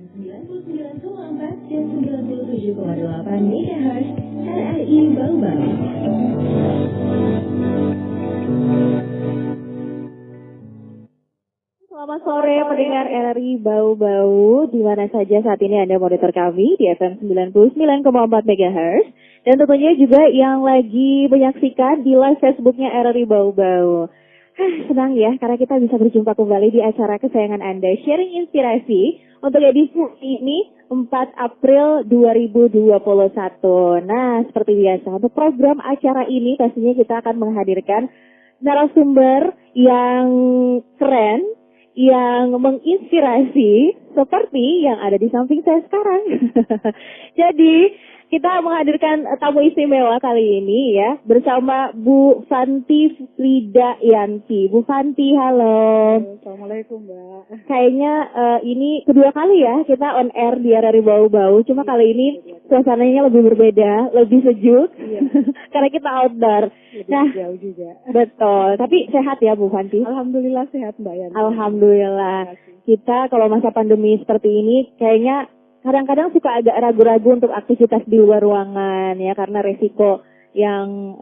FM 99,4 dan 97,8 MHz RRI Bau-Bau. Selamat sore pendengar RRI Bau-Bau, di mana saja saat ini Anda monitor kami di FM 99,4 MHz dan tentunya juga yang lagi menyaksikan di live Facebooknya RRI Bau-Bau. Senang ya karena kita bisa berjumpa kembali di acara kesayangan Anda, Sharing Inspirasi untuk edisi ini 4 April 2021. Nah, seperti biasa untuk program acara ini pastinya kita akan menghadirkan narasumber yang keren, yang menginspirasi seperti yang ada di samping saya sekarang. Jadi kita menghadirkan tamu istimewa kali ini ya bersama Bu Fanti Frida Yanti. Bu Fanti, halo. Assalamualaikum, Mbak. Kayaknya ini kedua kali ya kita on air di RRI Bau-Bau. Cuma kali ini suasananya lebih berbeda, lebih sejuk. Iya. Karena kita outdoor. Nah, jauh juga. Betul. Tapi sehat ya Bu Fanti? Alhamdulillah sehat, Mbak Yanti. Alhamdulillah. Kita kalau masa pandemi seperti ini kayaknya kadang-kadang suka agak ragu-ragu untuk aktivitas di luar ruangan ya karena resiko yang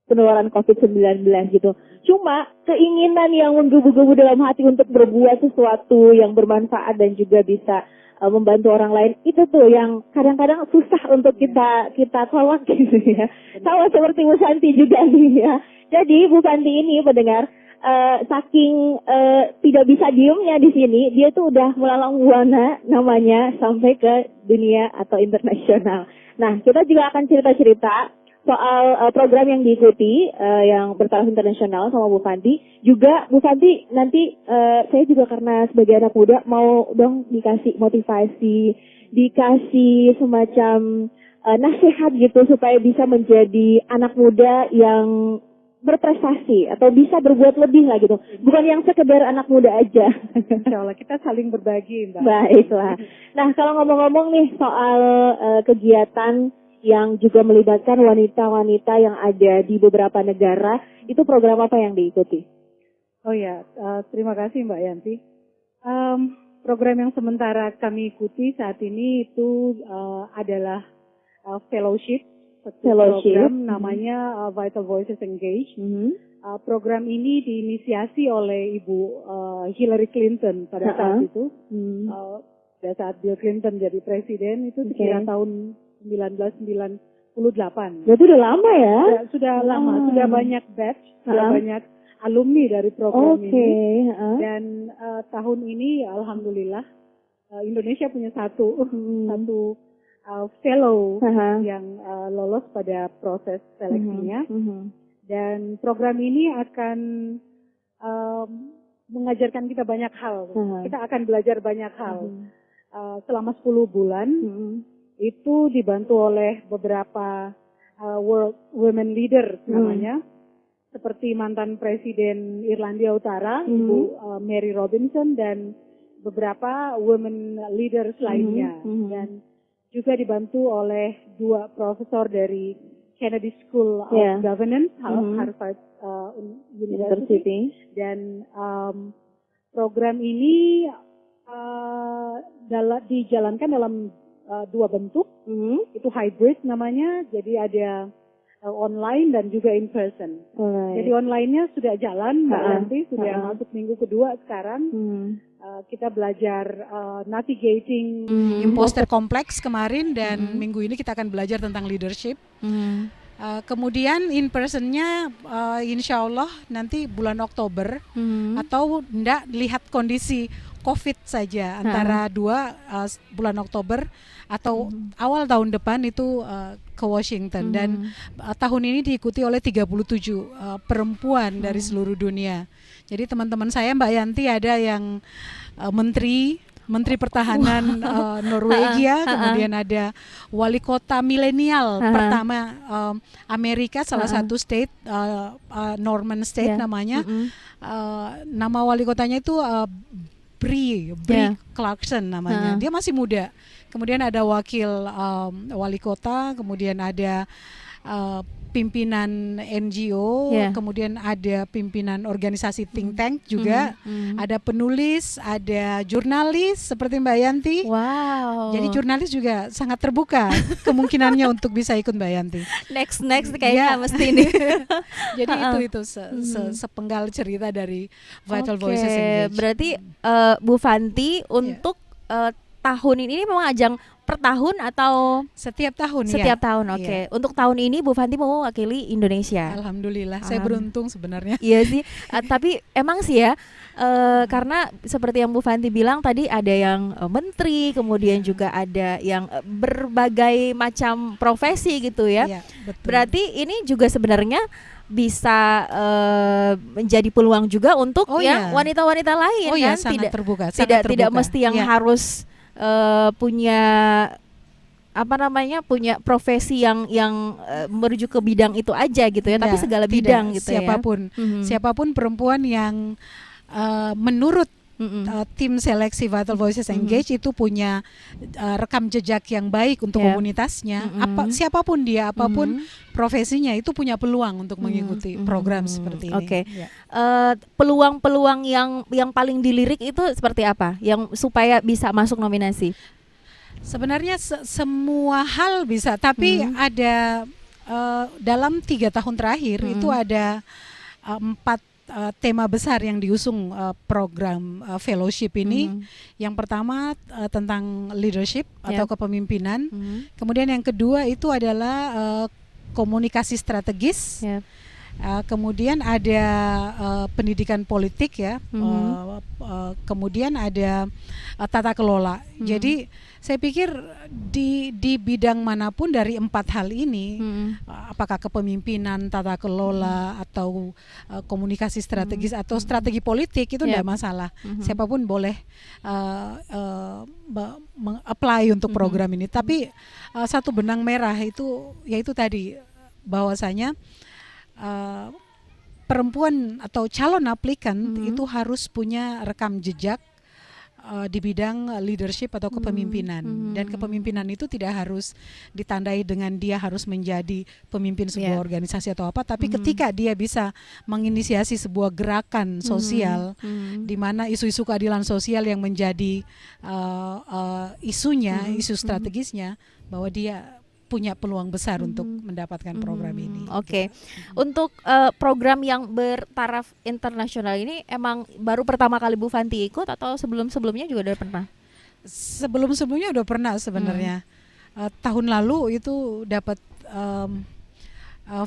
penularan COVID-19 gitu. Cuma keinginan yang menggebu-gebu dalam hati untuk berbuat sesuatu yang bermanfaat dan juga bisa membantu orang lain, itu tuh yang kadang-kadang susah untuk kita tolak gitu ya. Sama seperti Bu Santi juga nih ya. Jadi Bu Santi ini pendengar saking tidak bisa diemnya di sini, dia tuh udah melalang buana namanya sampai ke dunia atau internasional. Nah, kita juga akan cerita-cerita soal program yang diikuti yang bertaraf internasional sama Bu Fanti. Juga Bu Fanti nanti saya juga karena sebagai anak muda mau dong dikasih motivasi, dikasih semacam nasihat gitu supaya bisa menjadi anak muda yang berprestasi atau bisa berbuat lebih lah gitu. Bukan yang sekedar anak muda aja. Insya Allah kita saling berbagi, Mbak. Baiklah. Nah, kalau ngomong-ngomong nih soal kegiatan yang juga melibatkan wanita-wanita yang ada di beberapa negara, itu program apa yang diikuti? Oh ya, terima kasih Mbak Yanti. Program yang sementara kami ikuti saat ini itu adalah fellowship. Program namanya Vital Voices Engage. Program ini diinisiasi oleh Ibu Hillary Clinton pada saat itu. Pada saat Bill Clinton jadi presiden itu sekitar tahun 1998. Berarti udah lama ya? Sudah lama, sudah banyak batch, sudah banyak alumni dari program ini. Dan tahun ini alhamdulillah Indonesia punya satu fellow yang lolos pada proses seleksinya. Dan program ini akan mengajarkan kita banyak hal. Kita akan belajar banyak hal. Selama 10 bulan itu dibantu oleh beberapa World Women Leader namanya. Seperti mantan Presiden Irlandia Utara, Ibu Mary Robinson, dan beberapa women leaders lainnya. Dan juga dibantu oleh 2 profesor dari Kennedy School of Governance, Harvard University. Dan program ini dijalankan dalam 2 bentuk, itu hybrid namanya, jadi ada online dan juga in person. Jadi online-nya sudah jalan, nanti sudah masuk minggu kedua sekarang. Kita belajar navigating imposter kompleks kemarin dan minggu ini kita akan belajar tentang leadership. Kemudian in personnya insya Allah nanti bulan Oktober atau enggak lihat kondisi COVID saja antara 2 bulan Oktober atau awal tahun depan itu ke Washington dan tahun ini diikuti oleh 37 perempuan dari seluruh dunia. Jadi teman-teman saya Mbak Yanti ada yang Menteri Pertahanan Norwegia, kemudian ada wali kota milenial pertama Amerika, salah satu state Norman State namanya. Nama wali kotanya itu Brie Clarkson namanya. Dia masih muda. Kemudian ada wakil wali kota, kemudian ada pimpinan NGO, kemudian ada pimpinan organisasi think tank juga, ada penulis, ada jurnalis seperti Mbak Yanti. Wow. Jadi jurnalis juga sangat terbuka kemungkinannya untuk bisa ikut Mbak Yanti. Next kayaknya mesti ini. Jadi itu sepenggal cerita dari Vital Voices Engage. Berarti Bu Fanti untuk tahun ini memang ajang per tahun atau setiap tahun? Setiap tahun, oke. Untuk tahun ini Bu Fanti mau mewakili Indonesia. Alhamdulillah, saya beruntung sebenarnya. Iya sih, tapi emang sih ya, karena seperti yang Bu Fanti bilang tadi ada yang menteri, kemudian juga ada yang berbagai macam profesi gitu ya. Betul. Berarti ini juga sebenarnya bisa menjadi peluang juga untuk wanita-wanita lain kan, sangat terbuka, tidak mesti yang harus punya punya profesi yang merujuk ke bidang itu aja gitu ya, tapi segala bidang gitu siapapun perempuan yang menurut tim seleksi Vital Voices Engage itu punya rekam jejak yang baik untuk komunitasnya, siapapun dia, apapun profesinya, itu punya peluang untuk mengikuti program seperti ini. Peluang-peluang yang paling dilirik itu seperti apa yang supaya bisa masuk nominasi? Sebenarnya semua hal bisa, tapi ada dalam 3 tahun terakhir itu ada 4 tema besar yang diusung program fellowship ini. Yang pertama tentang leadership atau kepemimpinan. Kemudian yang kedua itu adalah komunikasi strategis. Kemudian ada pendidikan politik ya. Kemudian ada tata kelola. Jadi saya pikir di bidang manapun dari 4 hal ini, apakah kepemimpinan, tata kelola, atau komunikasi strategis atau strategi politik, itu tidak masalah. Siapapun boleh apply untuk program ini. Tapi satu benang merah itu yaitu tadi bahwasanya perempuan atau calon aplikan itu harus punya rekam jejak di bidang leadership atau kepemimpinan. Dan kepemimpinan itu tidak harus ditandai dengan dia harus menjadi pemimpin sebuah organisasi atau apa, tapi ketika dia bisa menginisiasi sebuah gerakan sosial di mana isu-isu keadilan sosial yang menjadi isunya, isu strategisnya, bahwa dia punya peluang besar untuk mendapatkan program ini. Untuk program yang bertaraf internasional ini emang baru pertama kali Bu Fanti ikut atau sebelum-sebelumnya juga udah pernah? Sebelum-sebelumnya udah pernah sebenarnya. Tahun lalu itu dapat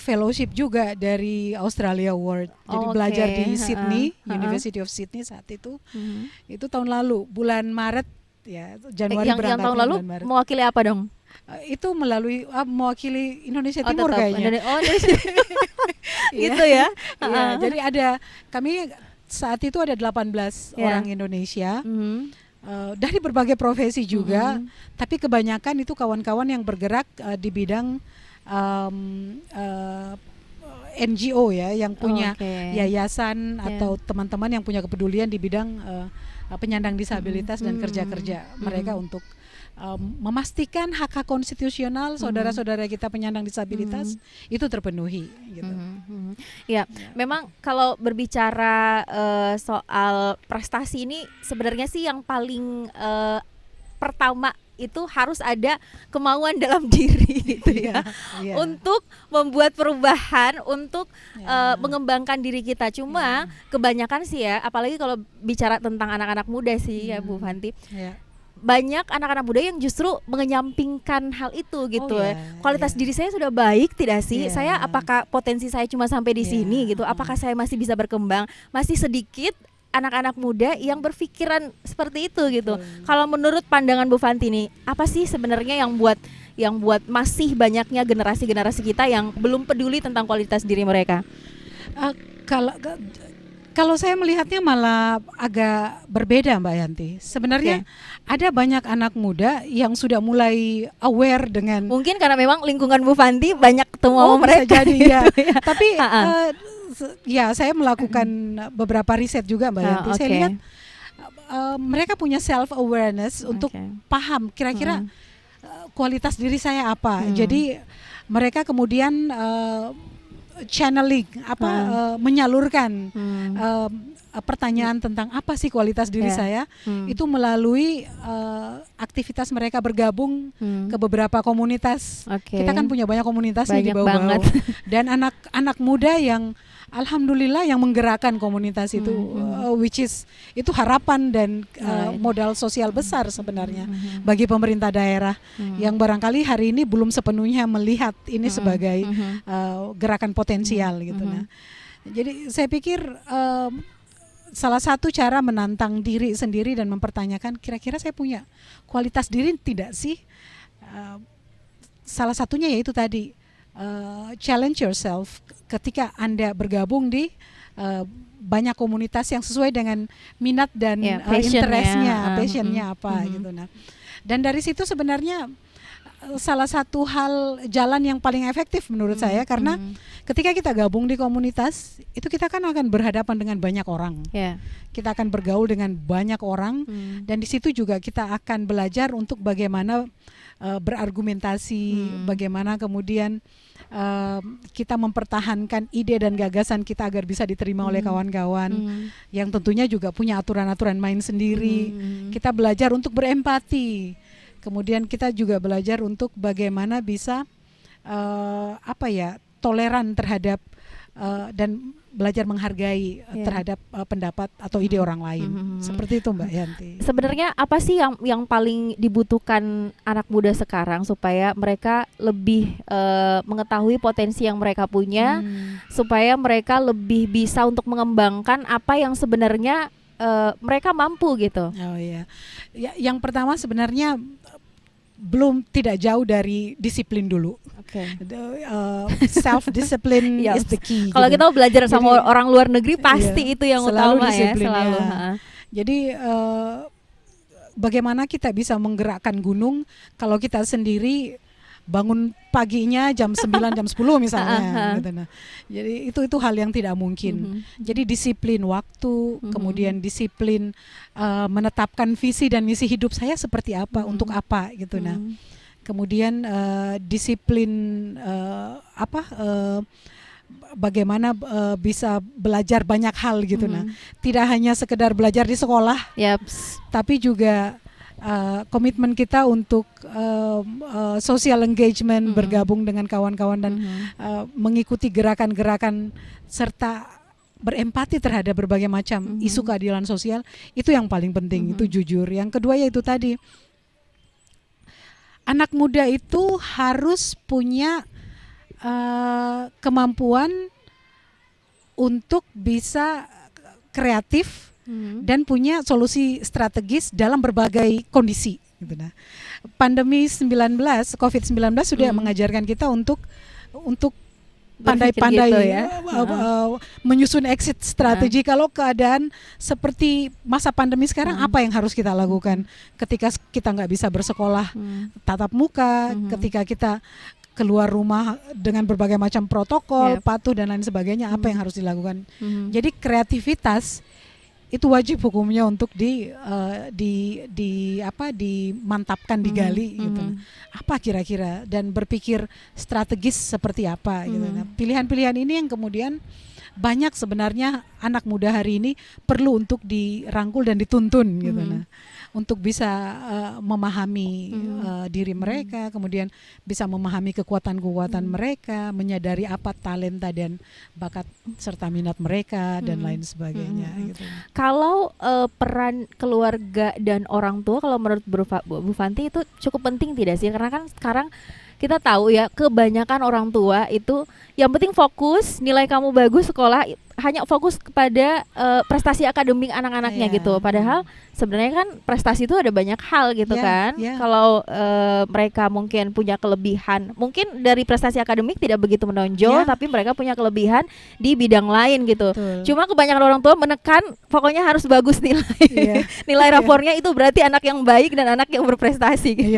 fellowship juga dari Australia Award. Jadi belajar di Sydney, University of Sydney saat itu. Itu tahun lalu, bulan Maret ya, Januari berangkat. Yang tahun lalu mewakili apa dong? Itu melalui mewakili Indonesia Timur kayaknya. Gitu ya. Jadi kami saat itu ada 18 orang Indonesia dari berbagai profesi juga, tapi kebanyakan itu kawan-kawan yang bergerak di bidang NGO ya, yang punya yayasan atau teman-teman yang punya kepedulian di bidang penyandang disabilitas dan kerja-kerja mereka untuk memastikan hak-hak konstitusional saudara-saudara kita penyandang disabilitas itu terpenuhi gitu. Memang kalau berbicara soal prestasi ini sebenarnya sih yang paling pertama itu harus ada kemauan dalam diri gitu ya, untuk membuat perubahan, untuk mengembangkan diri kita. Cuma kebanyakan sih ya, apalagi kalau bicara tentang anak-anak muda sih ya Bu Fanti, banyak anak-anak muda yang justru mengenyampingkan hal itu gitu. Kualitas diri saya sudah baik tidak sih? Saya apakah potensi saya cuma sampai di sini gitu? Apakah saya masih bisa berkembang? Masih sedikit anak-anak muda yang berpikiran seperti itu gitu. Kalau menurut pandangan Bu Fanti nih, apa sih sebenarnya yang buat masih banyaknya generasi-generasi kita yang belum peduli tentang kualitas diri mereka? Kalau saya melihatnya malah agak berbeda Mbak Yanti. Sebenarnya ada banyak anak muda yang sudah mulai aware dengan, mungkin karena memang lingkungan Bu Fanti banyak ketemu sama mereka. Jadi tapi saya melakukan beberapa riset juga Mbak Yanti. Saya lihat mereka punya self awareness untuk paham kira-kira kualitas diri saya apa. Jadi mereka kemudian channeling menyalurkan pertanyaan tentang apa sih kualitas diri saya itu melalui aktivitas mereka bergabung ke beberapa komunitas. Kita kan punya banyak komunitas nih di Bau-Bau dan anak-anak muda yang alhamdulillah yang menggerakkan komunitas itu, which is itu harapan dan modal sosial besar sebenarnya bagi pemerintah daerah yang barangkali hari ini belum sepenuhnya melihat ini sebagai gerakan potensial gitu. Nah, jadi saya pikir salah satu cara menantang diri sendiri dan mempertanyakan kira-kira saya punya kualitas diri tidak sih? Salah satunya yaitu tadi. Challenge yourself ketika Anda bergabung di banyak komunitas yang sesuai dengan minat dan interestnya, passionnya apa gitu. Nah, dan dari situ sebenarnya salah satu hal jalan yang paling efektif menurut saya karena ketika kita gabung di komunitas itu kita kan akan berhadapan dengan banyak orang, kita akan bergaul dengan banyak orang dan di situ juga kita akan belajar untuk bagaimana berargumentasi, bagaimana kemudian kita mempertahankan ide dan gagasan kita agar bisa diterima oleh kawan-kawan yang tentunya juga punya aturan-aturan main sendiri. Kita belajar untuk berempati, kemudian kita juga belajar untuk bagaimana bisa toleran terhadap dan belajar menghargai terhadap pendapat atau ide orang lain. Seperti itu Mbak Yanti. Sebenarnya apa sih yang paling dibutuhkan anak muda sekarang supaya mereka lebih mengetahui potensi yang mereka punya, supaya mereka lebih bisa untuk mengembangkan apa yang sebenarnya mereka mampu gitu? Oh iya. Yang pertama sebenarnya tidak jauh dari disiplin dulu. Self discipline is the key. Kalau gitu. kita belajar sama orang luar negeri pasti itu yang utama selalu. Jadi bagaimana kita bisa menggerakkan gunung kalau kita sendiri bangun paginya jam 9 jam 10 misalnya gitu. Nah, jadi itu hal yang tidak mungkin. Jadi disiplin waktu, kemudian disiplin menetapkan visi dan misi hidup saya seperti apa, untuk apa gitu. Nah, kemudian disiplin bagaimana bisa belajar banyak hal gitu. Nah, tidak hanya sekedar belajar di sekolah, tapi juga komitmen kita untuk social engagement, bergabung dengan kawan-kawan dan mengikuti gerakan-gerakan serta berempati terhadap berbagai macam isu keadilan sosial, itu yang paling penting, itu jujur. Yang kedua yaitu tadi, anak muda itu harus punya kemampuan untuk bisa kreatif dan punya solusi strategis dalam berbagai kondisi gitu. Nah, pandemi COVID-19 sudah mengajarkan kita untuk pandai-pandai menyusun exit strategi kalau keadaan seperti masa pandemi sekarang. Apa yang harus kita lakukan ketika kita nggak bisa bersekolah tatap muka, ketika kita keluar rumah dengan berbagai macam protokol, patuh dan lain sebagainya, apa yang harus dilakukan. Jadi kreativitas itu wajib hukumnya untuk dimantapkan, digali gitu. Apa kira-kira, dan berpikir strategis seperti apa gitu. Nah, pilihan-pilihan ini yang kemudian banyak sebenarnya anak muda hari ini perlu untuk dirangkul dan dituntun gitu. Nah, untuk bisa memahami diri mereka, kemudian bisa memahami kekuatan-kekuatan mereka, menyadari apa talenta dan bakat serta minat mereka dan lain sebagainya gitu. Kalau peran keluarga dan orang tua, kalau menurut Bu Fanti itu cukup penting tidak sih? Karena kan sekarang kita tahu ya, kebanyakan orang tua itu yang penting fokus, nilai kamu bagus sekolah, hanya fokus kepada prestasi akademik anak-anaknya gitu. Padahal sebenarnya kan prestasi itu ada banyak hal gitu kan. Kalau mereka mungkin punya kelebihan, mungkin dari prestasi akademik tidak begitu menonjol, tapi mereka punya kelebihan di bidang lain gitu. Cuma kebanyakan orang tua menekan pokoknya harus bagus nilai. Nilai rapornya itu berarti anak yang baik dan anak yang berprestasi gitu.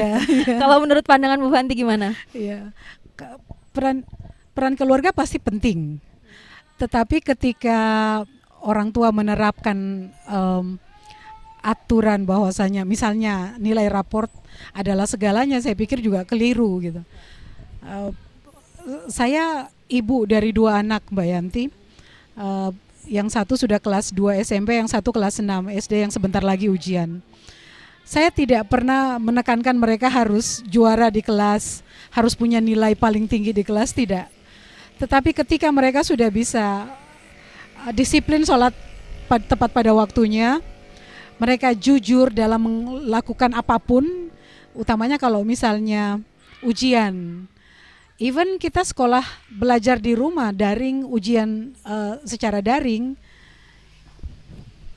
Kalau menurut pandangan Bu Fanti gimana? Peran keluarga pasti penting. Tetapi ketika orang tua menerapkan aturan bahwasanya misalnya nilai raport adalah segalanya, saya pikir juga keliru gitu. Saya ibu dari 2 anak, Mbak Yanti. Yang satu sudah kelas 2 SMP, yang satu kelas 6 SD yang sebentar lagi ujian. Saya tidak pernah menekankan mereka harus juara di kelas, harus punya nilai paling tinggi di kelas, tidak. Tetapi ketika mereka sudah bisa disiplin sholat tepat pada waktunya, mereka jujur dalam melakukan apapun, utamanya kalau misalnya ujian. Even kita sekolah belajar di rumah, daring, ujian secara daring,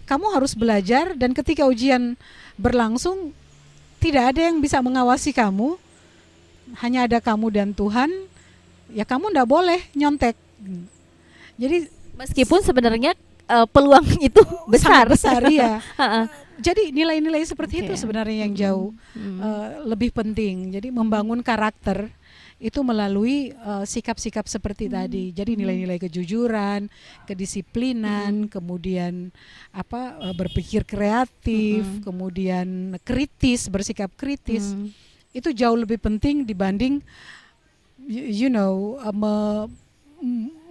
kamu harus belajar, dan ketika ujian berlangsung tidak ada yang bisa mengawasi kamu, hanya ada kamu dan Tuhan. Ya kamu ndak boleh nyontek. Jadi meskipun sebenarnya peluang itu besar. Besar ya. Jadi nilai-nilai seperti itu sebenarnya yang jauh lebih penting. Jadi membangun karakter itu melalui sikap-sikap seperti tadi. Jadi nilai-nilai kejujuran, kedisiplinan, kemudian berpikir kreatif, kemudian kritis, bersikap kritis. Itu jauh lebih penting dibanding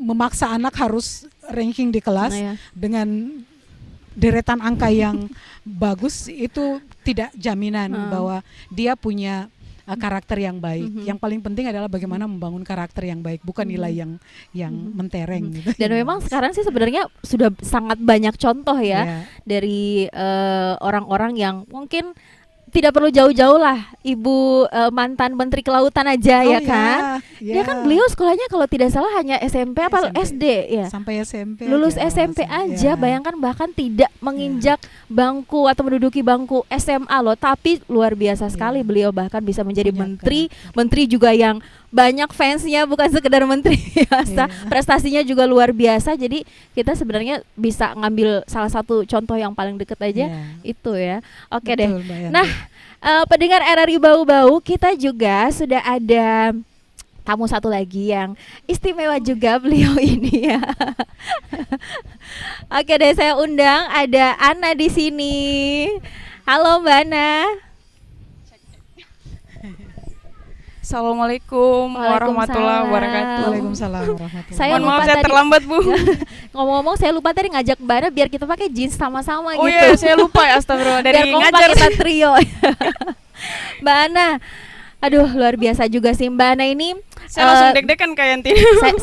memaksa anak harus ranking di kelas dengan deretan angka yang bagus. Itu tidak jaminan bahwa dia punya karakter yang baik. Yang paling penting adalah bagaimana membangun karakter yang baik, bukan nilai yang mentereng gitu. Dan memang sekarang sih sebenarnya sudah sangat banyak contoh ya dari orang-orang yang mungkin tidak perlu jauh-jauh lah, Ibu mantan Menteri Kelautan aja ya kan. Dia kan beliau sekolahnya kalau tidak salah hanya SMP apa SD ya. Sampai SMP. Lulus SMP aja, bayangkan bahkan tidak menginjak bangku atau menduduki bangku SMA loh, tapi luar biasa sekali beliau bahkan bisa menjadi menteri juga yang banyak fansnya, bukan sekedar menteri biasa. Prestasinya juga luar biasa. Jadi kita sebenarnya bisa ngambil salah satu contoh yang paling deket aja itu ya. Oke deh. Nah, pendengar RRI Bau-Bau, kita juga sudah ada tamu satu lagi yang istimewa juga beliau ini ya. Oke deh, saya undang ada Ana di sini. Halo Mbak Ana. Assalamualaikum warahmatullahi wabarakatuh. Waalaikumsalam warahmatullahi. Mohon maaf saya terlambat Bu. Ngomong-ngomong saya lupa tadi ngajak Mbak Ana biar kita pakai jeans sama-sama gitu. Oh iya, saya lupa ya, astagfirullah, dari biar ngajar kita trio. Mbak Ana, aduh luar biasa juga sih Mbak Ana ini. Saya langsung deg-degan kayak Yanti.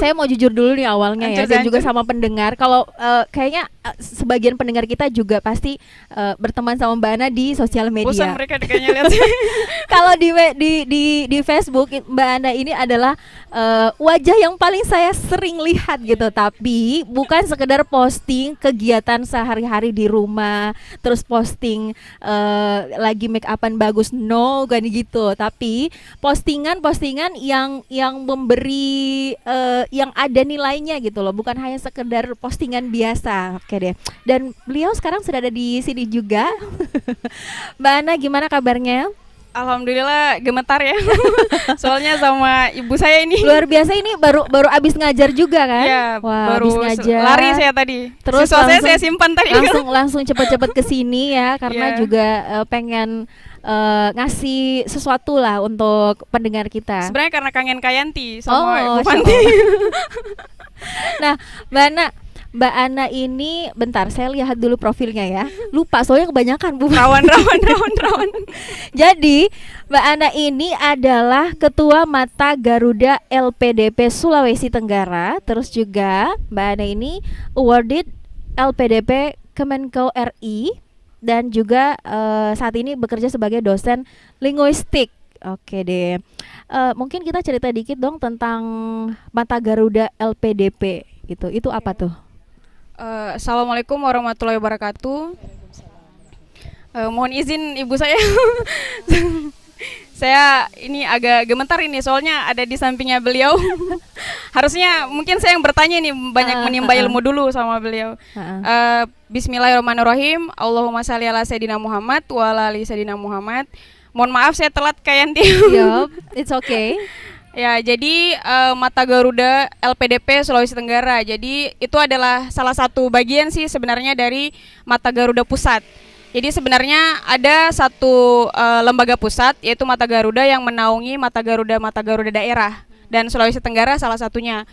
Saya mau jujur dulu nih awalnya ya, dan juga sama pendengar. Kalau kayaknya sebagian pendengar kita juga pasti berteman sama Mbak Ana di sosial media. Bosan mereka kayaknya lihat. Kalau di Facebook Mbak Ana ini adalah wajah yang paling saya sering lihat gitu, tapi bukan sekedar posting kegiatan sehari-hari di rumah, terus posting lagi make upan bagus, no kan gitu, tapi postingan yang memberi yang ada nilainya gitu loh, bukan hanya sekedar postingan biasa. Oke deh. Dan beliau sekarang sudah ada di sini juga. Mbak Ana, gimana kabarnya? Alhamdulillah gemetar ya. Soalnya sama ibu saya ini. Luar biasa, ini baru abis ngajar juga kan? Iya, baru abis ngajar. Lari saya tadi. Terus saya simpan tadi. Langsung cepet-cepet ke sini ya, karena juga pengen ngasih sesuatu lah untuk pendengar kita. Sebenarnya karena kangen Kayanti sama Ibu Fanti. Nah, Mbak Ana ini, bentar saya lihat dulu profilnya ya. Lupa soalnya kebanyakan Bu. Rawan. Jadi Mbak Ana ini adalah Ketua Mata Garuda LPDP Sulawesi Tenggara. Terus juga Mbak Ana ini awarded LPDP Kemenko RI, dan juga saat ini bekerja sebagai dosen linguistik. Oke deh. Mungkin kita cerita dikit dong tentang Mata Garuda LPDP gitu. Itu apa tuh? Assalamualaikum warahmatullahi wabarakatuh. Mohon izin ibu saya. Saya ini agak gemetar ini soalnya ada di sampingnya beliau. Harusnya mungkin saya yang bertanya nih, banyak menimba ilmu dulu sama beliau. Bismillahirrahmanirrahim. Allahumma shalli ala sayyidina Muhammad wa ala ali sayyidina Muhammad. Mohon maaf saya telat kayak Yanti. Yup, it's okay. Ya, jadi Mata Garuda LPDP Sulawesi Tenggara. Jadi itu adalah salah satu bagian sih sebenarnya dari Mata Garuda Pusat. Jadi sebenarnya ada satu lembaga pusat yaitu Mata Garuda yang menaungi Mata Garuda daerah, dan Sulawesi Tenggara salah satunya.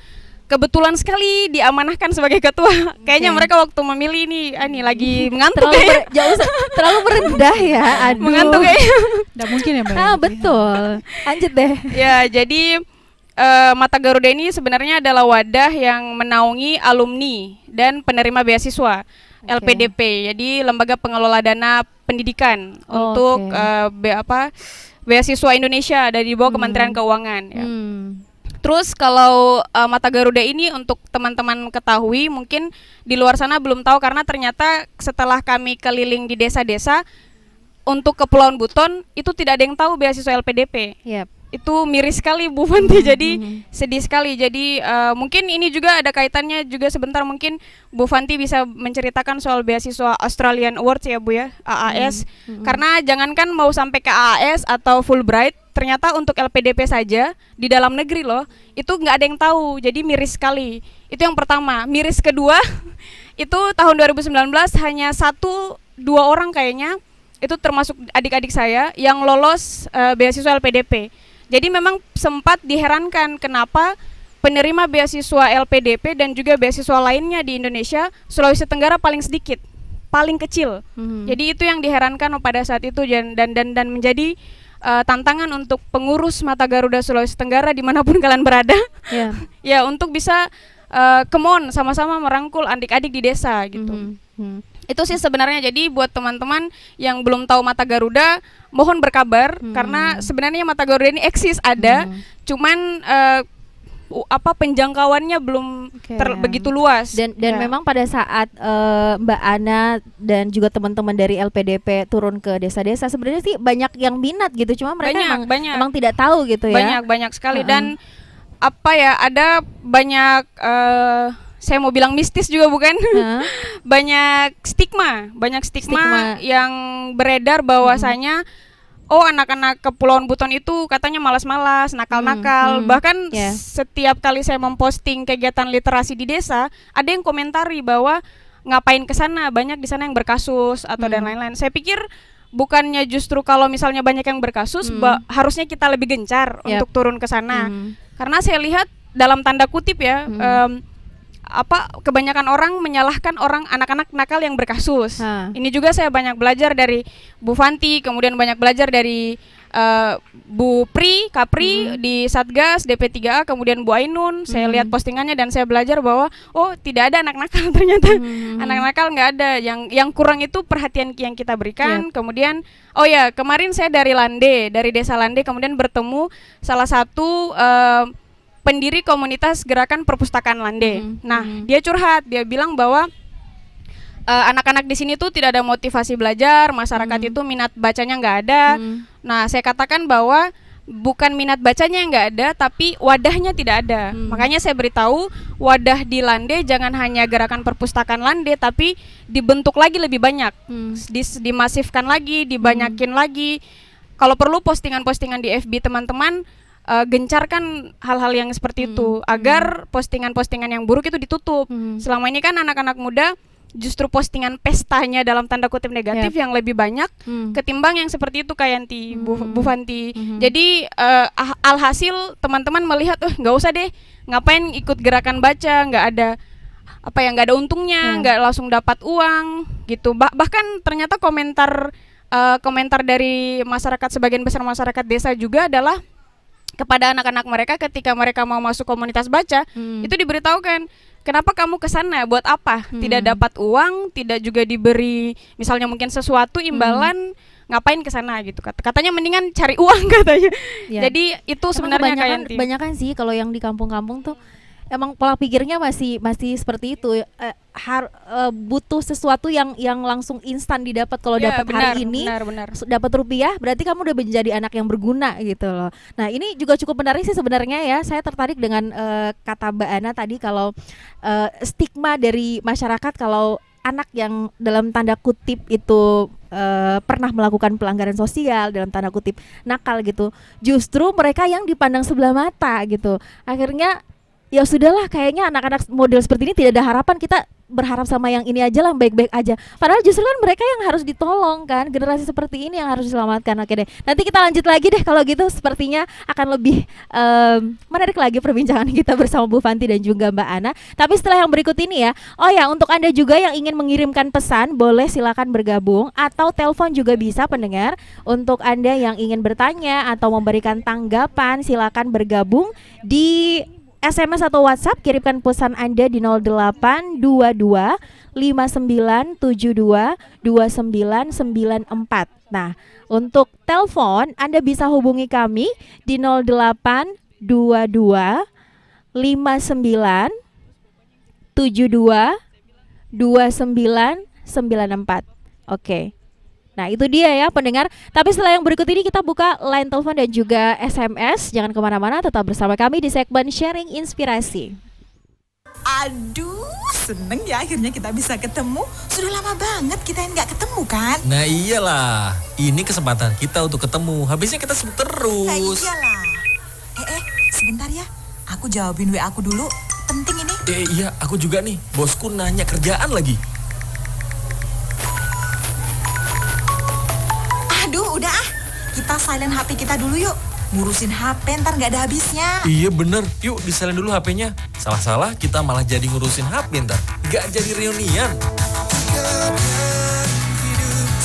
Kebetulan sekali diamanahkan sebagai ketua. Kayaknya mereka waktu memilih ini lagi mengantuk terlalu merendah ya. Aduh. Mengantuk kayaknya. Nggak mungkin ya Mbak. Betul. Lanjut deh. Ya, jadi Mata Garuda ini sebenarnya adalah wadah yang menaungi alumni dan penerima beasiswa LPDP. Jadi Lembaga Pengelola Dana Pendidikan untuk beasiswa Indonesia dari bawah Kementerian Keuangan ya. Terus kalau Mata Garuda ini untuk teman-teman ketahui, mungkin di luar sana belum tahu karena ternyata setelah kami keliling di desa-desa untuk Kepulauan Buton itu tidak ada yang tahu beasiswa LPDP. Itu miris sekali Bu Fanti, jadi sedih sekali. Jadi mungkin ini juga ada kaitannya juga sebentar, mungkin Bu Fanti bisa menceritakan soal beasiswa Australian Awards ya Bu ya, AAS. Karena jangankan mau sampai ke AAS atau Fulbright, ternyata untuk LPDP saja di dalam negeri loh, itu nggak ada yang tahu. Jadi miris sekali. Itu yang pertama. Miris kedua, itu tahun 2019 hanya 1-2 orang kayaknya, itu termasuk adik-adik saya yang lolos beasiswa LPDP. Jadi memang sempat diherankan kenapa penerima beasiswa LPDP dan juga beasiswa lainnya di Indonesia, Sulawesi Tenggara paling sedikit, paling kecil. Jadi itu yang diherankan pada saat itu, dan menjadi tantangan untuk pengurus Mata Garuda Sulawesi Tenggara dimanapun kalian berada, ya untuk bisa come on sama-sama merangkul adik-adik di desa gitu. Itu sih sebenarnya. Jadi buat teman-teman yang belum tahu Mata Garuda, mohon berkabar karena sebenarnya Mata Garuda ini eksis, ada, cuman penjangkauannya belum begitu luas. Dan memang pada saat Mbak Ana dan juga teman-teman dari LPDP turun ke desa-desa, sebenarnya sih banyak yang minat gitu, cuma mereka emang tidak tahu gitu ya. Banyak sekali. Dan ada banyak saya mau bilang mistis juga bukan, banyak stigma yang beredar bahwasanya anak-anak Kepulauan Buton itu katanya malas-malas, nakal-nakal. Bahkan setiap kali saya memposting kegiatan literasi di desa, ada yang komentari bahwa ngapain ke sana, banyak di sana yang berkasus atau dan lain-lain. Saya pikir bukannya justru kalau misalnya banyak yang berkasus, harusnya kita lebih gencar untuk turun ke sana. Karena saya lihat dalam tanda kutip ya, kebanyakan orang menyalahkan anak-anak nakal yang berkasus. Ini juga saya banyak belajar dari Bu Fanti, kemudian banyak belajar dari Bu Kapri di Satgas DP3A, kemudian Bu Ainun. Saya lihat postingannya dan saya belajar bahwa tidak ada anak nakal ternyata. Anak nakal nggak ada. Yang kurang itu perhatian yang kita berikan. Kemudian kemarin saya dari desa Lande, kemudian bertemu salah satu pendiri komunitas Gerakan Perpustakaan Lande. Nah, dia curhat, dia bilang bahwa anak-anak di sini tuh tidak ada motivasi belajar, masyarakat itu minat bacanya nggak ada. Nah, saya katakan bahwa bukan minat bacanya yang nggak ada, tapi wadahnya tidak ada. Makanya saya beritahu wadah di Lande jangan hanya Gerakan Perpustakaan Lande, tapi dibentuk lagi lebih banyak, dimasifkan lagi, dibanyakin lagi. Kalau perlu postingan-postingan di FB teman-teman, gencarkan hal-hal yang seperti itu agar postingan-postingan yang buruk itu ditutup. Selama ini kan anak-anak muda justru postingan pestanya dalam tanda kutip negatif yang lebih banyak ketimbang yang seperti itu kayak Bu Fanti. Jadi alhasil teman-teman melihat nggak usah deh, ngapain ikut gerakan baca, nggak ada untungnya, nggak langsung dapat uang gitu. Bahkan ternyata komentar dari masyarakat, sebagian besar masyarakat desa juga adalah kepada anak-anak mereka ketika mereka mau masuk komunitas baca, itu diberitahukan, kenapa kamu ke sana, buat apa? Tidak dapat uang, tidak juga diberi misalnya mungkin sesuatu imbalan, ngapain ke sana gitu. Katanya mendingan cari uang katanya. Jadi itu sebenarnya kebanyakan sih kalau yang di kampung-kampung tuh emang pola pikirnya masih seperti itu. Butuh sesuatu yang langsung instan didapat. Kalau dapat hari ini dapat rupiah, berarti kamu udah menjadi anak yang berguna gitu loh. Nah, ini juga cukup menarik sih sebenarnya ya. Saya tertarik dengan kata Mbak Ana tadi, kalau stigma dari masyarakat kalau anak yang dalam tanda kutip itu pernah melakukan pelanggaran sosial, dalam tanda kutip nakal gitu, justru mereka yang dipandang sebelah mata gitu. Akhirnya ya sudahlah, kayaknya anak-anak model seperti ini tidak ada harapan, kita berharap sama yang ini aja lah, baik-baik aja. Padahal justru kan mereka yang harus ditolong kan, generasi seperti ini yang harus diselamatkan. Oke deh, nanti kita lanjut lagi deh kalau gitu, sepertinya akan lebih menarik lagi perbincangan kita bersama Bu Fanti dan juga Mbak Ana. Tapi setelah yang berikut ini ya, oh ya, untuk Anda juga yang ingin mengirimkan pesan, boleh silakan bergabung atau telepon juga bisa pendengar. Untuk Anda yang ingin bertanya atau memberikan tanggapan, silakan bergabung di SMS atau WhatsApp, kirimkan pesan Anda di 0822 5972 2994. Nah, untuk telepon Anda bisa hubungi kami di 0822 5972 2994. Oke. Nah, itu dia ya pendengar. Tapi setelah yang berikut ini kita buka line telepon dan juga SMS. Jangan kemana-mana, tetap bersama kami di segmen Sharing Inspirasi. Aduh, seneng ya akhirnya kita bisa ketemu. Sudah lama banget kita yang nggak ketemu kan? Nah iyalah, ini kesempatan kita untuk ketemu. Habisnya kita sibuk terus. Nah iyalah. Sebentar ya. Aku jawabin WA aku dulu. Penting ini. Iya, aku juga nih. Bosku nanya kerjaan lagi. Aduh, udah ah. Kita silent HP kita dulu yuk. Ngurusin HP ntar nggak ada habisnya. Iya bener, yuk disalin dulu HP-nya. Salah-salah kita malah jadi ngurusin HP ntar. Gak jadi reunian.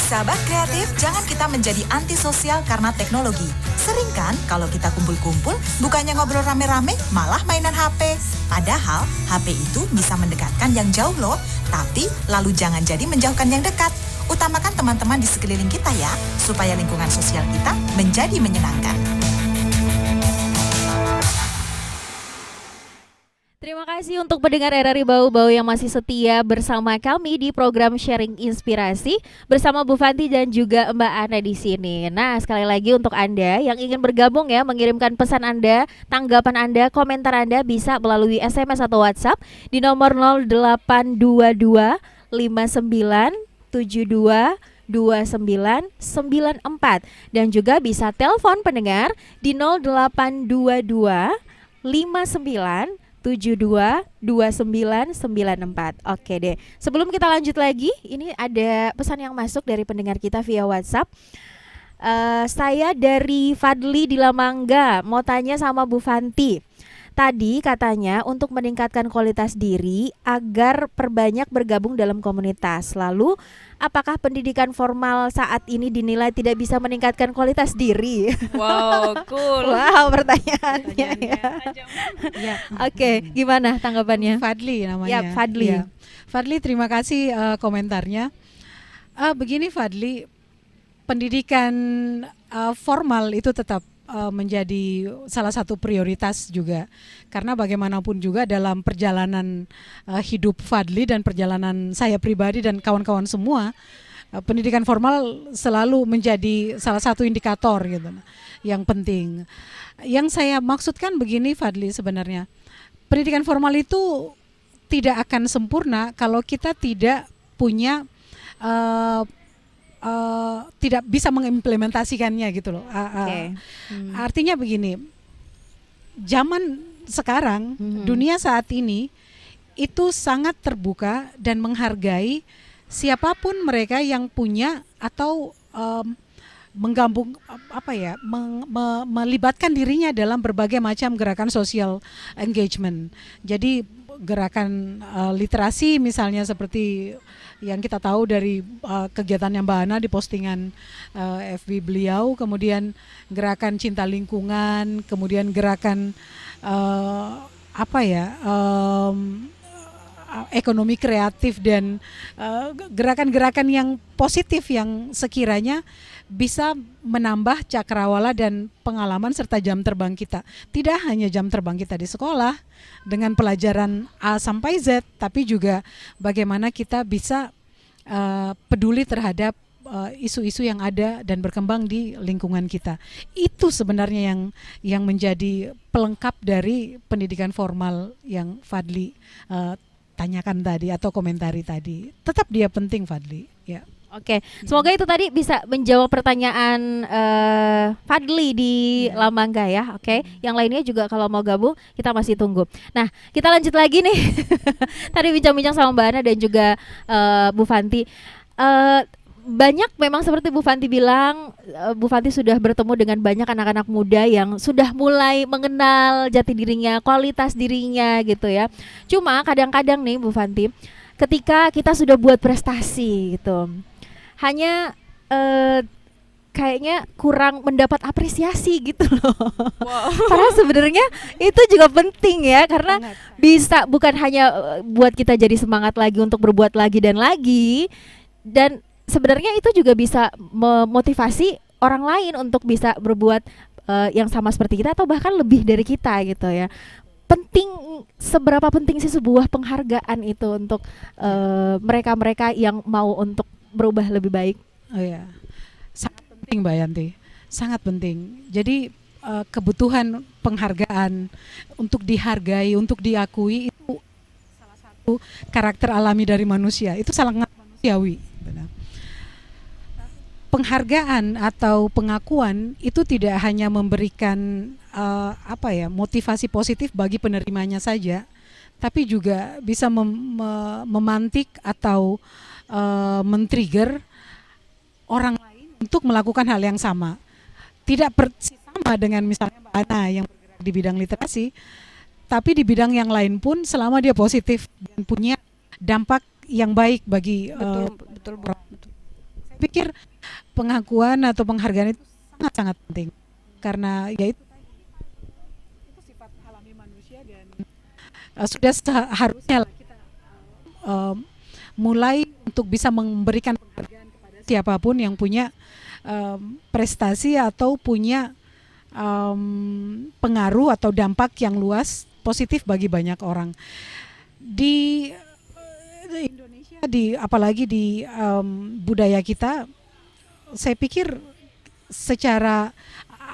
Sahabat kreatif, jangan kita menjadi antisosial karena teknologi. Sering kan kalau kita kumpul-kumpul, bukannya ngobrol rame-rame, malah mainan HP. Padahal HP itu bisa mendekatkan yang jauh loh. Tapi lalu jangan jadi menjauhkan yang dekat. Utamakan teman-teman di sekeliling kita ya, supaya lingkungan sosial kita menjadi menyenangkan. Terima kasih untuk pendengar RRI Bau-Bau yang masih setia bersama kami di program Sharing Inspirasi bersama Bu Fanti dan juga Mbak Ana di sini. Nah, sekali lagi untuk Anda yang ingin bergabung ya, mengirimkan pesan Anda, tanggapan Anda, komentar Anda bisa melalui SMS atau WhatsApp di nomor 0822 5972 2994 dan juga bisa telepon pendengar di 0822 59 722994. Oke deh. Sebelum kita lanjut lagi, ini ada pesan yang masuk dari pendengar kita via WhatsApp. Saya dari Fadli di Lamangga, mau tanya sama Bu Fanti. Tadi katanya untuk meningkatkan kualitas diri agar perbanyak bergabung dalam komunitas. Lalu, apakah pendidikan formal saat ini dinilai tidak bisa meningkatkan kualitas diri? Wow, cool. Wow, pertanyaannya ya. Ya. Oke, gimana tanggapannya? Fadli namanya. Ya, Fadli. Ya. Fadli, terima kasih komentarnya. Begini Fadli, pendidikan formal itu tetap menjadi salah satu prioritas juga, karena bagaimanapun juga dalam perjalanan hidup Fadli dan perjalanan saya pribadi dan kawan-kawan semua, pendidikan formal selalu menjadi salah satu indikator gitu yang penting. Yang saya maksudkan begini Fadli, sebenarnya pendidikan formal itu tidak akan sempurna kalau kita tidak punya tidak bisa mengimplementasikannya gitu loh. Artinya begini, zaman sekarang, dunia saat ini itu sangat terbuka dan menghargai siapapun mereka yang punya atau menggabung melibatkan dirinya dalam berbagai macam gerakan social engagement. Jadi gerakan literasi misalnya seperti yang kita tahu dari kegiatannya Mbak Ana di postingan FB beliau, kemudian gerakan cinta lingkungan, kemudian gerakan ekonomi kreatif dan gerakan-gerakan yang positif yang sekiranya bisa menambah cakrawala dan pengalaman serta jam terbang kita. Tidak hanya jam terbang kita di sekolah dengan pelajaran A sampai Z, tapi juga bagaimana kita bisa peduli terhadap isu-isu yang ada dan berkembang di lingkungan kita. Itu sebenarnya yang menjadi pelengkap dari pendidikan formal yang Fadli tanyakan tadi atau komentari tadi. Tetap dia penting Fadli, ya. Oke, semoga itu tadi bisa menjawab pertanyaan Fadli di Lamangga ya. Oke, yang lainnya juga kalau mau gabung kita masih tunggu. Nah, kita lanjut lagi nih. Tadi bincang-bincang sama Mbak Ana dan juga Bu Fanti. Banyak memang seperti Bu Fanti bilang, Bu Fanti sudah bertemu dengan banyak anak-anak muda yang sudah mulai mengenal jati dirinya, kualitas dirinya gitu ya. Cuma kadang-kadang nih Bu Fanti, ketika kita sudah buat prestasi gitu, hanya kayaknya kurang mendapat apresiasi gitu loh. Wow. Karena sebenarnya itu juga penting ya, karena bisa bukan hanya buat kita jadi semangat lagi untuk berbuat lagi dan lagi, dan sebenarnya itu juga bisa memotivasi orang lain untuk bisa berbuat yang sama seperti kita atau bahkan lebih dari kita gitu ya. Seberapa penting sih sebuah penghargaan itu untuk mereka-mereka yang mau untuk berubah lebih baik? Oh ya, sangat penting Mbak Yanti, sangat penting. Jadi kebutuhan penghargaan untuk dihargai, untuk diakui itu salah satu karakter alami dari manusia. Itu sangat manusiawi. Benar. Penghargaan atau pengakuan itu tidak hanya memberikan motivasi positif bagi penerimanya saja, tapi juga bisa memantik atau men-trigger orang lain untuk melakukan hal yang sama. Tidak sama dengan misalnya Mbak Ana yang bergerak di bidang literasi, tapi di bidang yang lain pun selama dia positif dan punya dampak yang baik bagi betul. Saya pikir pengakuan atau penghargaan itu sangat-sangat penting, karena ya itu sifat alami manusia dan sudah seharusnya kita mulai untuk bisa memberikan penghargaan kepada siapapun yang punya prestasi atau punya pengaruh atau dampak yang luas positif bagi banyak orang di Indonesia, apalagi di budaya kita. Saya pikir secara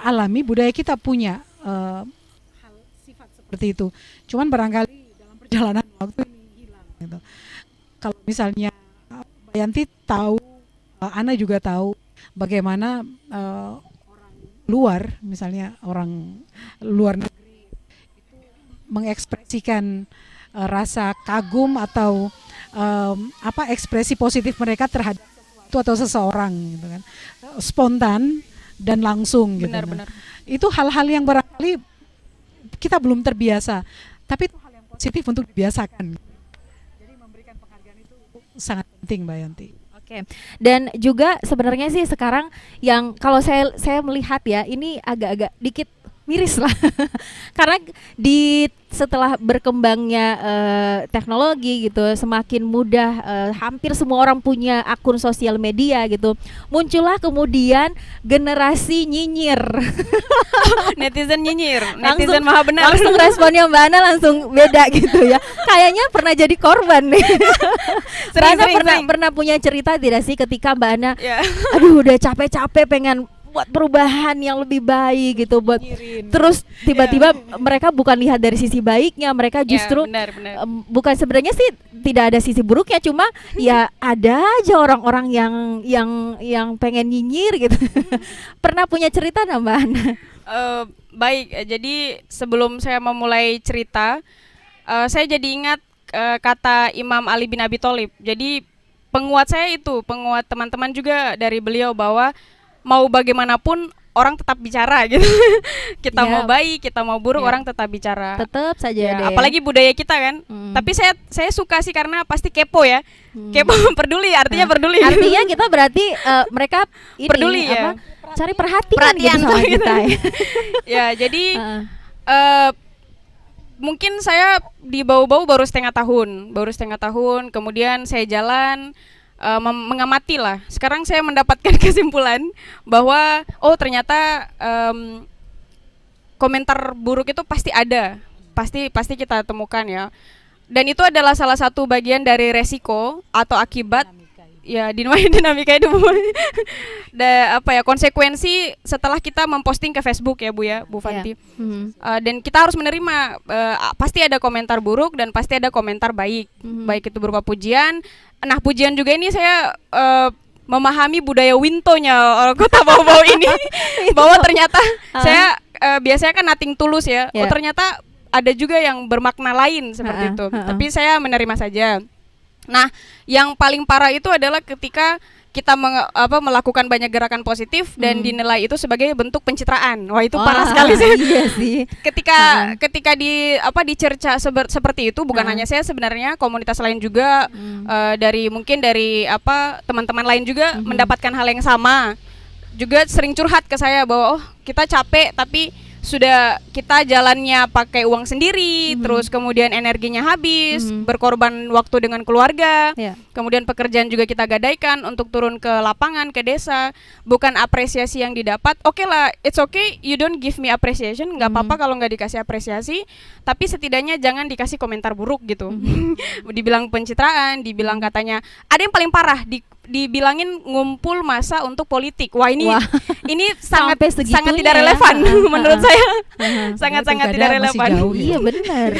alami budaya kita punya hal sifat seperti itu. Cuman barangkali dalam perjalanan waktu ini hilang gitu. Kalau misalnya Mbak Yanti tahu, Ana juga tahu bagaimana orang luar, misalnya orang luar negeri itu mengekspresikan rasa kagum atau ekspresi positif mereka terhadap sesuatu atau seseorang gitu kan, spontan dan langsung gitu. Benar. Itu hal-hal yang barangkali kita belum terbiasa, tapi itu hal yang positif untuk dibiasakan. Jadi memberikan penghargaan itu sangat penting Mbak Yanti. Oke. Dan juga sebenarnya sih sekarang yang kalau saya melihat ya, ini agak-agak dikit miris lah. Karena setelah berkembangnya teknologi gitu, semakin mudah, hampir semua orang punya akun sosial media gitu. Muncullah kemudian generasi nyinyir. Netizen nyinyir, netizen maha benar. Langsung responnya Mbak Ana langsung beda gitu ya. Kayaknya pernah jadi korban nih. Sering. Pernah punya cerita tidak sih ketika Mbak Ana, aduh udah capek-capek pengen buat perubahan yang lebih baik gitu, buat terus tiba-tiba mereka bukan lihat dari sisi baiknya, mereka justru benar. Bukan, sebenarnya sih tidak ada sisi buruknya, cuma ya ada aja orang-orang yang pengen nyinyir gitu. Pernah punya cerita nggak Mbak Ana? Baik, jadi sebelum saya memulai cerita, saya jadi ingat kata Imam Ali bin Abi Thalib. Jadi penguat saya itu, penguat teman-teman juga dari beliau, bahwa mau bagaimanapun orang tetap bicara gitu. Kita mau baik, kita mau buruk, orang tetap bicara. Tetap saja ada. Apalagi budaya kita kan. Tapi saya suka sih karena pasti kepo ya. Kepo, peduli, artinya peduli. Artinya kita berarti mereka ini peduli ya. Cari perhatian gitu sama kita. Ya, jadi mungkin saya di bau-bau baru setengah tahun, kemudian saya jalan mengamati lah. Sekarang saya mendapatkan kesimpulan bahwa ternyata komentar buruk itu pasti ada, pasti kita temukan ya. Dan itu adalah salah satu bagian dari resiko atau akibat dinamika itu. Konsekuensi setelah kita memposting ke Facebook ya Bu Fanti. Dan kita harus menerima, pasti ada komentar buruk dan pasti ada komentar baik. Baik itu berupa pujian. Nah, pujian juga ini saya memahami budaya Wintonya kota Bau-Bau ini. Bahwa ternyata saya biasanya kan nothing tulus ya. Oh ternyata ada juga yang bermakna lain seperti itu. Tapi saya menerima saja. Nah, yang paling parah itu adalah ketika kita melakukan banyak gerakan positif dan dinilai itu sebagai bentuk pencitraan. Wah, itu parah sekali sih. Iya sih. Ketika dicerca seperti itu, bukan hanya saya, sebenarnya komunitas lain juga dari teman-teman lain juga mendapatkan hal yang sama. Juga sering curhat ke saya bahwa kita capek tapi sudah kita jalannya pakai uang sendiri, terus kemudian energinya habis, berkorban waktu dengan keluarga, kemudian pekerjaan juga kita gadaikan untuk turun ke lapangan, ke desa, bukan apresiasi yang didapat. Oke lah, it's okay, you don't give me appreciation, nggak apa-apa kalau nggak dikasih apresiasi, tapi setidaknya jangan dikasih komentar buruk gitu. Dibilang pencitraan, dibilang katanya, ada yang paling parah, dibilangin ngumpul massa untuk politik. Wah, ini sangat tidak relevan menurut saya. Sangat-sangat tidak relevan. Iya benar.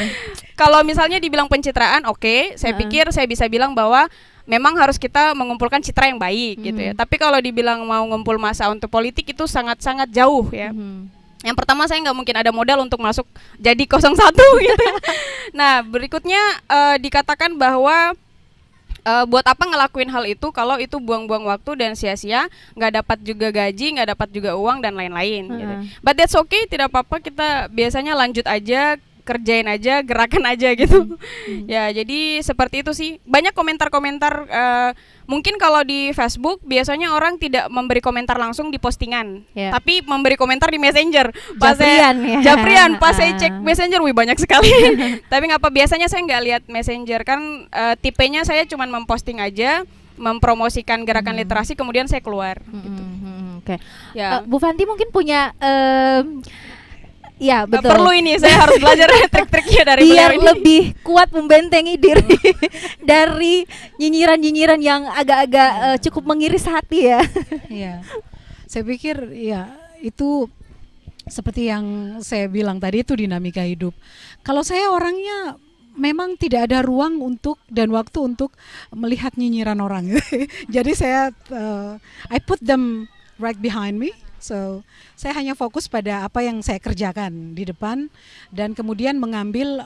Kalau misalnya dibilang pencitraan, oke, saya pikir saya bisa bilang bahwa memang harus kita mengumpulkan citra yang baik gitu ya. Tapi kalau dibilang mau ngumpul massa untuk politik itu sangat-sangat jauh ya. Yang pertama, saya nggak mungkin ada modal untuk masuk jadi 01 gitu ya. Nah, berikutnya dikatakan bahwa buat apa ngelakuin hal itu kalau itu buang-buang waktu dan sia-sia, nggak dapat juga gaji, nggak dapat juga uang dan lain-lain gitu. But that's okay, tidak apa-apa, kita biasanya lanjut aja, kerjain aja, gerakan aja gitu. Ya, jadi seperti itu sih. Banyak komentar-komentar, mungkin kalau di Facebook biasanya orang tidak memberi komentar langsung di postingan, tapi memberi komentar di Messenger. Japrian, pas saya cek Messenger, wih banyak sekali. Tapi ngapa biasanya saya nggak lihat Messenger, kan tipenya saya cuma memposting aja, mempromosikan gerakan literasi, kemudian saya keluar. Gitu. Oke. Bu Fanti mungkin punya ya, betul. Gak perlu ini, saya harus belajar trik-triknya dari beliau ini. Biar lebih kuat membentengi diri dari nyinyiran-nyinyiran yang agak-agak cukup mengiris hati ya. Iya. Saya pikir ya itu seperti yang saya bilang tadi, itu dinamika hidup. Kalau saya orangnya memang tidak ada ruang untuk dan waktu untuk melihat nyinyiran orang. Jadi saya I put them right behind me. So, saya hanya fokus pada apa yang saya kerjakan di depan dan kemudian mengambil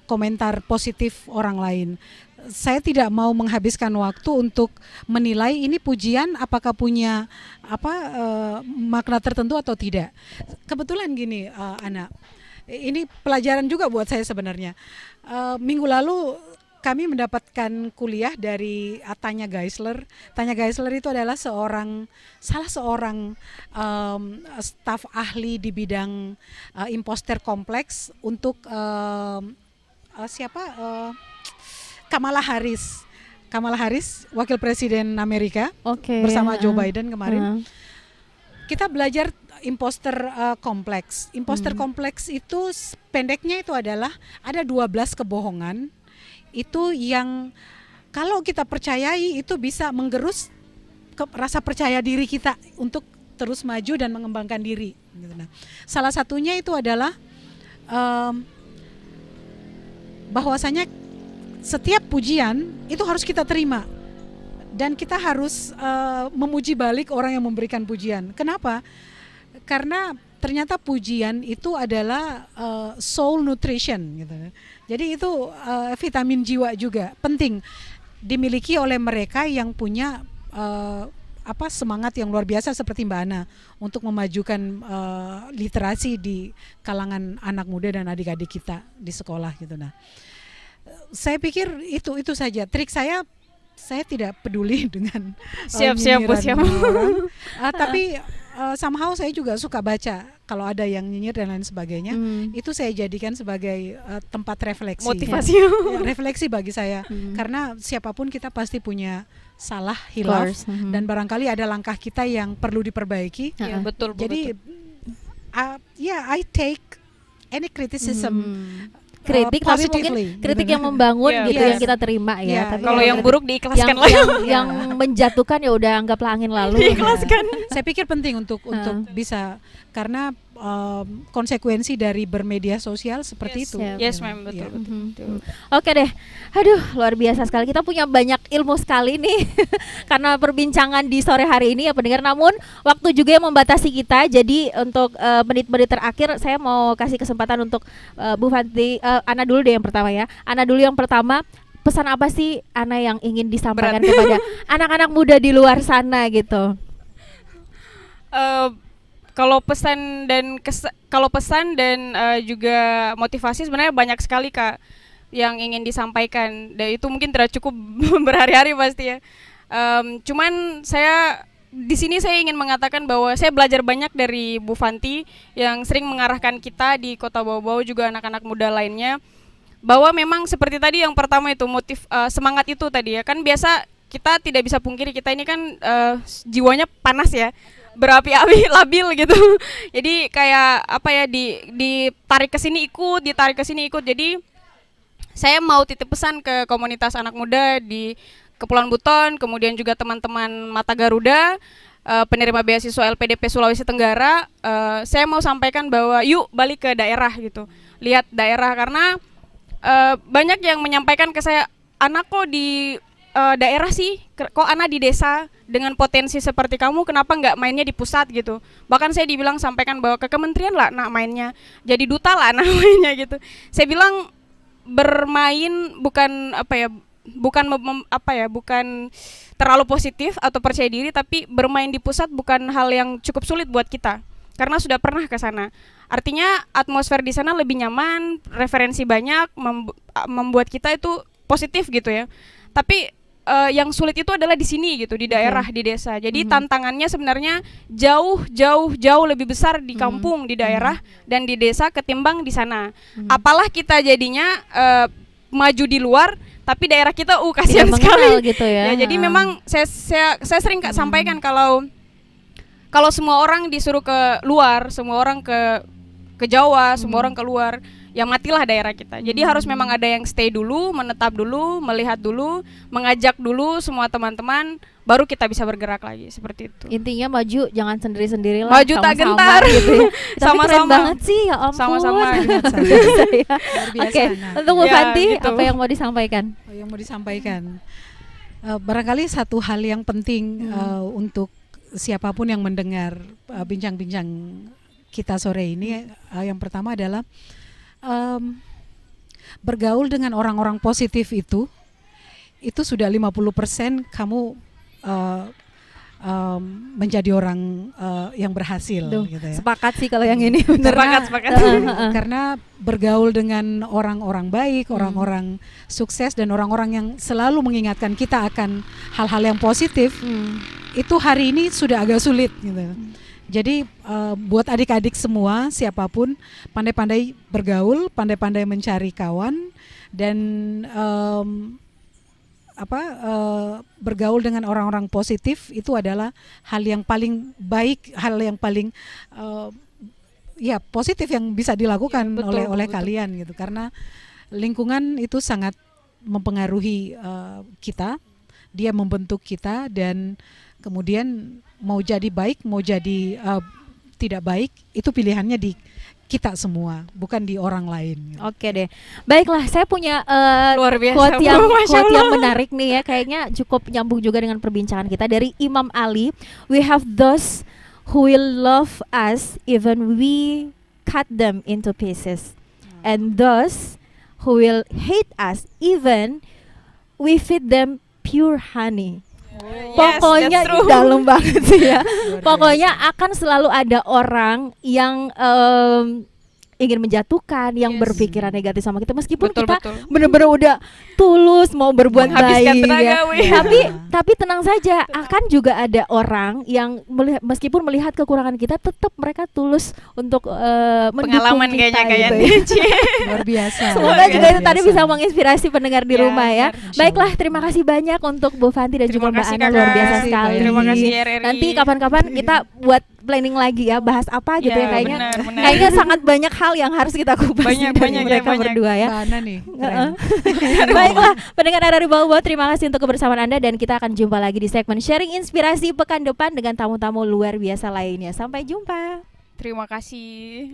komentar positif orang lain. Saya tidak mau menghabiskan waktu untuk menilai ini pujian apakah punya makna tertentu atau tidak. Kebetulan gini, Ana, ini pelajaran juga buat saya sebenarnya. Minggu lalu kami mendapatkan kuliah dari Tanya Geisler. Tanya Geisler itu adalah salah seorang staf ahli di bidang imposter kompleks untuk Kamala Harris. Kamala Harris, wakil presiden Amerika, bersama Joe Biden kemarin. Kita belajar imposter kompleks. Imposter kompleks itu pendeknya itu adalah ada 12 kebohongan itu yang kalau kita percayai itu bisa menggerus rasa percaya diri kita untuk terus maju dan mengembangkan diri. Nah, salah satunya itu adalah bahwasanya setiap pujian itu harus kita terima dan kita harus memuji balik orang yang memberikan pujian. Kenapa? Karena ternyata pujian itu adalah soul nutrition gitu. Jadi itu vitamin jiwa juga penting dimiliki oleh mereka yang punya semangat yang luar biasa seperti Mbak Ana untuk memajukan literasi di kalangan anak muda dan adik-adik kita di sekolah gitu. Nah, saya pikir itu saja trik saya tidak peduli dengan siap orang, tapi somehow saya juga suka baca kalau ada yang nyinyir dan lain sebagainya. Itu saya jadikan sebagai tempat refleksi, motivasi, refleksi bagi saya. Karena siapapun kita pasti punya salah, hilaf, dan barangkali ada langkah kita yang perlu diperbaiki. Betul. Jadi I take any criticism. Kritik tapi mungkin kritik yang membangun gitu yang kita terima ya. Tapi kalau yang buruk diikhlaskan lah. Yang menjatuhkan ya udah anggaplah angin lalu. Diikhlaskan. Saya pikir penting untuk bisa, karena konsekuensi dari bermedia sosial seperti itu. Yes, ma'am, betul. Oke deh, aduh luar biasa sekali. Kita punya banyak ilmu sekali nih karena perbincangan di sore hari ini ya pendengar. Namun waktu juga yang membatasi kita. Jadi untuk menit-menit terakhir saya mau kasih kesempatan untuk Bu Fanti, Ana dulu deh yang pertama ya. Ana dulu yang pertama. Pesan apa sih Ana yang ingin disampaikan kepada anak-anak muda di luar sana gitu? Kalau pesan dan juga motivasi sebenarnya banyak sekali Kak yang ingin disampaikan, dan itu mungkin tidak cukup berhari-hari pasti ya. Cuman saya di sini saya ingin mengatakan bahwa saya belajar banyak dari Bu Fanti yang sering mengarahkan kita di Kota Bau-Bau, juga anak-anak muda lainnya, bahwa memang seperti tadi yang pertama itu semangat itu tadi ya kan. Biasa kita tidak bisa pungkiri kita ini kan jiwanya panas ya, berapi-api, labil gitu. Jadi kayak apa ya, ditarik ke sini ikut, ditarik ke sini ikut. Jadi saya mau titip pesan ke komunitas anak muda di Kepulauan Buton, kemudian juga teman-teman Mata Garuda, penerima beasiswa LPDP Sulawesi Tenggara. Saya mau sampaikan bahwa yuk balik ke daerah gitu, lihat daerah, karena banyak yang menyampaikan ke saya, anak kok di daerah sih, kok anak di desa dengan potensi seperti kamu, kenapa nggak mainnya di pusat gitu. Bahkan saya dibilang sampaikan bahwa ke kementerian lah nak mainnya, jadi duta lah nak mainnya gitu. Saya bilang bermain bukan bukan terlalu positif atau percaya diri, tapi bermain di pusat bukan hal yang cukup sulit buat kita karena sudah pernah ke sana. Artinya atmosfer di sana lebih nyaman, referensi banyak, membuat kita itu positif gitu ya. Tapi yang sulit itu adalah di sini gitu, di daerah, di desa. Jadi tantangannya sebenarnya jauh lebih besar di kampung, di daerah dan di desa ketimbang di sana. Apalah kita jadinya maju di luar, tapi daerah kita kasihan sekali gitu ya. Jadi memang saya sering sampaikan kalau semua orang disuruh ke luar, semua orang ke Jawa, semua orang keluar, ya matilah daerah kita. Jadi harus memang ada yang stay dulu, menetap dulu, melihat dulu, mengajak dulu semua teman-teman, baru kita bisa bergerak lagi seperti itu. Intinya maju, jangan sendiri-sendiri lah. Maju tak gentar. Gitu ya. Tapi keren banget sih, ya ampun. Sama-sama. Oke, untuk Bu Fanti, gitu. Apa yang mau disampaikan? Yang mau disampaikan, barangkali satu hal yang penting untuk siapapun yang mendengar bincang-bincang kita sore ini, yang pertama adalah bergaul dengan orang-orang positif itu sudah 50% kamu menjadi orang yang berhasil. Gitu ya. Sepakat sih kalau yang ini. Sepakat. Karena bergaul dengan orang-orang baik, orang-orang sukses dan orang-orang yang selalu mengingatkan kita akan hal-hal yang positif, itu hari ini sudah agak sulit gitu. Jadi buat adik-adik semua, siapapun, pandai-pandai bergaul, pandai-pandai mencari kawan, dan bergaul dengan orang-orang positif itu adalah hal yang paling baik, hal yang paling positif yang bisa dilakukan oleh kalian gitu. Karena lingkungan itu sangat mempengaruhi kita, dia membentuk kita, dan kemudian mau jadi baik, mau jadi tidak baik, itu pilihannya di kita semua, bukan di orang lain. Oke deh, baiklah, saya punya quote yang menarik nih ya, kayaknya cukup nyambung juga dengan perbincangan kita dari Imam Ali. We have those who will love us even we cut them into pieces, and those who will hate us even we feed them pure honey. Pokoknya dalam banget sih ya. Pokoknya akan selalu ada orang yang ingin menjatuhkan, yang berpikiran negatif sama kita, meskipun kita benar-benar udah tulus mau berbuat baik ya. Tapi tenang saja, akan juga ada orang yang meskipun melihat kekurangan kita, tetap mereka tulus untuk mendukung kita gitu. Luar biasa. Semoga juga itu tadi bisa menginspirasi pendengar di rumah ya. Baiklah, terima kasih banyak untuk Bu Fanti dan juga Mbak Ana, luar biasa sekali. Terima kasih RRI. Nanti kapan-kapan kita buat planning lagi ya, bahas apa gitu ya, kayaknya sangat banyak hal yang harus kita kupas dari mereka berdua ya. Baiklah, pendengar RRI Bau-Bau, terima kasih untuk kebersamaan Anda, dan kita akan jumpa lagi di segmen sharing inspirasi pekan depan dengan tamu-tamu luar biasa lainnya. Sampai jumpa. Terima kasih.